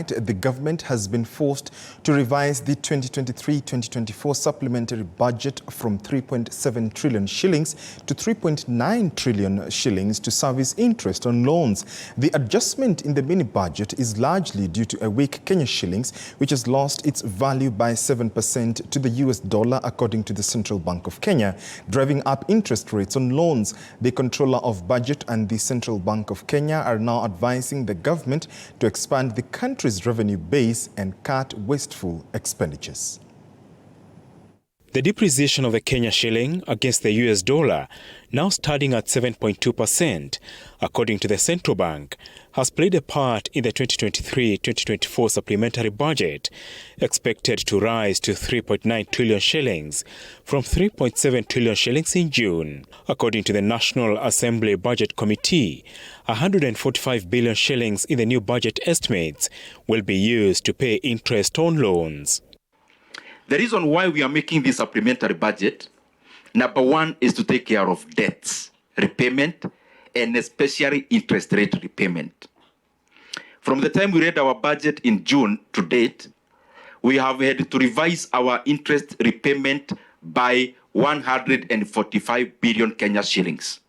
tonight, the government has been forced to revise the 2023-2024 supplementary budget from 3.7 trillion shillings to 3.9 trillion shillings to service interest on loans. The adjustment in the mini-budget is largely due to a weak Kenya shillings, which has lost its value by 7% to the US dollar, according to the Central Bank of Kenya, driving up interest rates on loans. The Controller of Budget and the Central Bank of Kenya are now advising the government to expand the country's revenue base and cut wasteful expenditures. The depreciation of the Kenya shilling against the US dollar, now standing at 7.2%, according to the central bank, has played a part in the 2023-2024 supplementary budget, expected to rise to 3.9 trillion shillings from 3.7 trillion shillings in June. According to the National Assembly Budget Committee, 145 billion shillings in the new budget estimates will be used to pay interest on loans. The reason why we are making this supplementary budget, number one, is to take care of debts repayment and especially interest rate repayment. From the time we read our budget in June to date, we have had to revise our interest repayment by 145 billion Kenya shillings.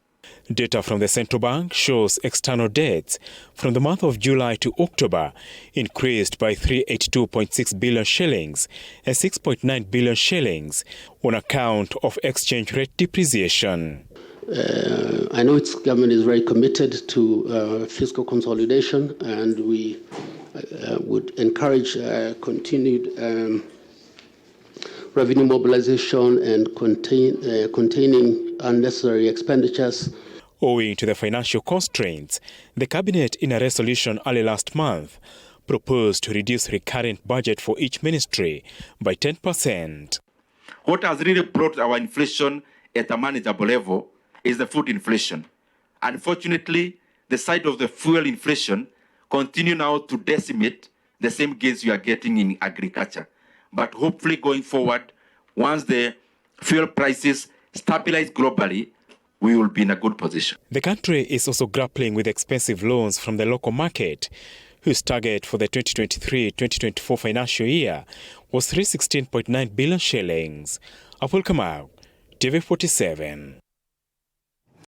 Data from the central bank shows external debts from the month of July to October increased by 382.6 billion shillings and 6.9 billion shillings on account of exchange rate depreciation. I know its government is very committed to fiscal consolidation, and we would encourage continued revenue mobilization and containing unnecessary expenditures. Owing to the financial constraints, the Cabinet, in a resolution early last month, proposed to reduce recurrent budget for each ministry by 10%. What has really brought our inflation at a manageable level is the food inflation. Unfortunately, the side of the fuel inflation continue now to decimate the same gains you are getting in agriculture. But hopefully going forward, once the fuel prices stabilize globally, we will be in a good position. The country is also grappling with expensive loans from the local market, whose target for the 2023-2024 financial year was 316.9 billion shillings. Apul Kamau, TV47.